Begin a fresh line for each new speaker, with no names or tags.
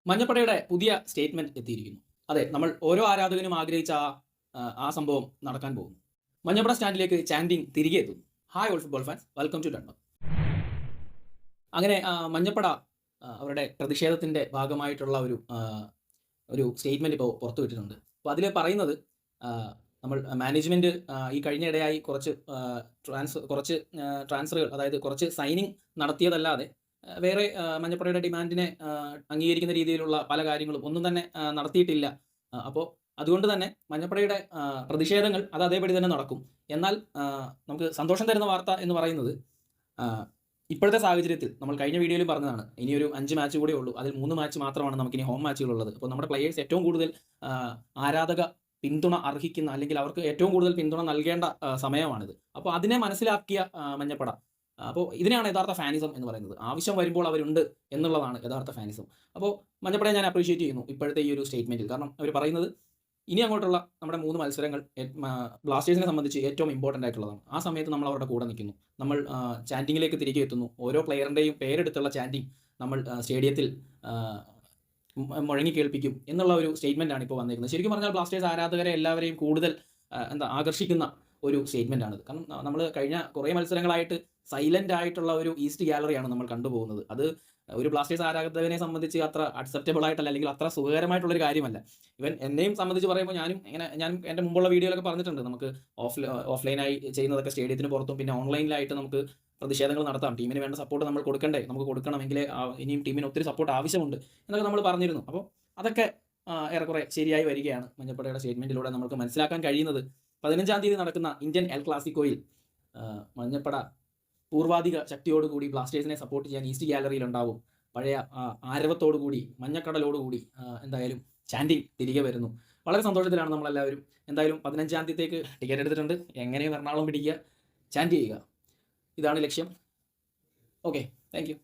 മഞ്ഞപ്പടയുടെ പുതിയ സ്റ്റേറ്റ്മെന്റ് എത്തിയിരിക്കുന്നു. അതെ, നമ്മൾ ഓരോ ആരാധകനും ആഗ്രഹിച്ച ആ സംഭവം നടക്കാൻ പോകുന്നു. മഞ്ഞപ്പട സ്റ്റാൻഡിലേക്ക് ചാൻഡിങ് തിരികെ എത്തുന്നു. Hi all football fans, welcome to ഡൺബർ. അങ്ങനെ മഞ്ഞപ്പട അവരുടെ പ്രതിഷേധത്തിന്റെ ഭാഗമായിട്ടുള്ള ഒരു സ്റ്റേറ്റ്മെന്റ് ഇപ്പോൾ പുറത്തുവിട്ടിട്ടുണ്ട്. അപ്പോൾ അതിൽ പറയുന്നത് നമ്മൾ മാനേജ്മെന്റ് ഈ കഴിഞ്ഞിടെയായി കുറച്ച് ട്രാൻസ്ഫറുകൾ, അതായത് കുറച്ച് സൈനിങ് നടത്തിയതല്ലാതെ വേറെ മഞ്ഞപ്പടയുടെ ഡിമാൻഡിനെ അംഗീകരിക്കുന്ന രീതിയിലുള്ള പല കാര്യങ്ങളും ഒന്നും തന്നെ നടത്തിയിട്ടില്ല. അപ്പോൾ അതുകൊണ്ട് തന്നെ മഞ്ഞപ്പടയുടെ പ്രതിഷേധങ്ങൾ അത് അതേപടി തന്നെ നടക്കും. എന്നാൽ നമുക്ക് സന്തോഷം തരുന്ന വാർത്ത എന്ന് പറയുന്നത്, ഇപ്പോഴത്തെ സാഹചര്യത്തിൽ നമ്മൾ കഴിഞ്ഞ വീഡിയോയിൽ പറഞ്ഞതാണ്, ഇനിയൊരു 5 മാച്ച് കൂടെ ഉള്ളൂ. അതിൽ 3 മാച്ച് മാത്രമാണ് നമുക്കിനി ഹോം മാച്ചുകളുള്ളത്. അപ്പോൾ നമ്മുടെ പ്ലെയേഴ്സ് ഏറ്റവും കൂടുതൽ ആരാധക പിന്തുണ അർഹിക്കുന്ന, അല്ലെങ്കിൽ അവർക്ക് ഏറ്റവും കൂടുതൽ പിന്തുണ നൽകേണ്ട സമയമാണിത്. അപ്പോൾ അതിനെ മനസ്സിലാക്കിയ മഞ്ഞപ്പട, അപ്പോൾ ഇതിനെയാണ് യഥാർത്ഥ ഫാനിസം എന്ന് പറയുന്നത്. ആവശ്യം വരുമ്പോൾ അവരുണ്ട് എന്നുള്ളതാണ് യഥാർത്ഥ ഫാനിസം. അപ്പോൾ മഞ്ഞപ്പടയെ ഞാൻ അപ്രീഷിയേറ്റ് ചെയ്യുന്നു ഇപ്പോഴത്തെ ഈ ഒരു സ്റ്റേറ്റ്മെന്റിൽ. കാരണം അവർ പറയുന്നത് ഇനി അങ്ങോട്ടുള്ള നമ്മുടെ 3 മത്സരങ്ങൾ ബ്ലാസ്റ്റേഴ്സിനെ സംബന്ധിച്ച് ഏറ്റവും ഇമ്പോർട്ടൻ്റ് ആയിട്ടുള്ളതാണ്. ആ സമയത്ത് നമ്മൾ അവരുടെ കൂടെ നിൽക്കുന്നു. നമ്മൾ ചാൻറ്റിങ്ങിലേക്ക് തിരികെ എത്തുന്നു. ഓരോ പ്ലെയറിൻ്റെയും പേരെടുത്തുള്ള ചാൻറ്റിങ് നമ്മൾ സ്റ്റേഡിയത്തിൽ മുഴങ്ങി കേൾപ്പിക്കും എന്നുള്ള ഒരു സ്റ്റേറ്റ്മെൻറ്റാണ് ഇപ്പോൾ വന്നിരിക്കുന്നത്. ശരിക്കും പറഞ്ഞാൽ ബ്ലാസ്റ്റേഴ്സ് ആരാധകരെ എല്ലാവരെയും കൂടുതൽ ആകർഷിക്കുന്ന ഒരു സ്റ്റേറ്റ്മെൻ്റ് ആണിത്. കാരണം നമ്മൾ കഴിഞ്ഞ കുറേ മത്സരങ്ങളായിട്ട് സൈലൻ്റ് ആയിട്ടുള്ള ഒരു ഈസ്റ്റ് ഗാലറിയാണ് നമ്മൾ കണ്ടുപോകുന്നത്. അത് ഒരു ബ്ലാസ്റ്റേഴ്സ് ആരാധകനെ സംബന്ധിച്ച് അത്ര അക്സെപ്റ്റബിൾ ആയിട്ടല്ല, അല്ലെങ്കിൽ അത്ര സുഖകരമായിട്ടുള്ളൊരു കാര്യമല്ല. ഇവൻ എന്നെയും സംബന്ധിച്ച് പറയുമ്പോൾ ഞാനും എൻ്റെ മുമ്പുള്ള വീഡിയോയിലൊക്കെ പറഞ്ഞിട്ടുണ്ട്, നമുക്ക് ഓഫ്ലൈനായി ചെയ്യുന്നതൊക്കെ സ്റ്റേഡിയത്തിന് പുറത്തും പിന്നെ ഓൺലൈനിലായിട്ട് നമുക്ക് പ്രതിഷേധങ്ങൾ നടത്താം. ടീമിന് വേണ്ട സപ്പോർട്ട് നമ്മൾ കൊടുക്കണ്ടേ, നമുക്ക് കൊടുക്കണമെങ്കിൽ ഇനിയും ടീമിന് ഒത്തിരി സപ്പോർട്ട് ആവശ്യമുണ്ട് എന്നൊക്കെ നമ്മൾ പറഞ്ഞിരുന്നു. അപ്പോൾ അതൊക്കെ ഏറെക്കുറെ ശരിയായി വരികയാണ്. മഞ്ഞപ്പടയുടെ സ്റ്റേറ്റ്മെൻറ്റിലൂടെ നമുക്ക് മനസ്സിലാക്കാൻ കഴിയുന്നത്, 15-ാം തീയതി നടക്കുന്ന ഇന്ത്യൻ എൽ ക്ലാസിക്കോയിൽ മഞ്ഞപ്പട പൂർവാധിക ശക്തിയോടുകൂടി ബ്ലാസ്റ്റേഴ്സിനെ സപ്പോർട്ട് ചെയ്യാൻ ഈസ്റ്റ് ഗാലറിയിൽ ഉണ്ടാവും. പഴയ ആരവത്തോടുകൂടി, മഞ്ഞക്കടലോടുകൂടി എന്തായാലും ചാൻഡിങ് തിരികെ വരുന്നു. വളരെ സന്തോഷത്തിലാണ് നമ്മളെല്ലാവരും. എന്തായാലും 15-ാം തീയതിക്ക് ടിക്കറ്റ് എടുത്തിട്ടുണ്ട്. എങ്ങനെയും എറണാകുളം പിടിക്കുക, ചാൻഡ് ചെയ്യുക, ഇതാണ് ലക്ഷ്യം. Okay, thank you.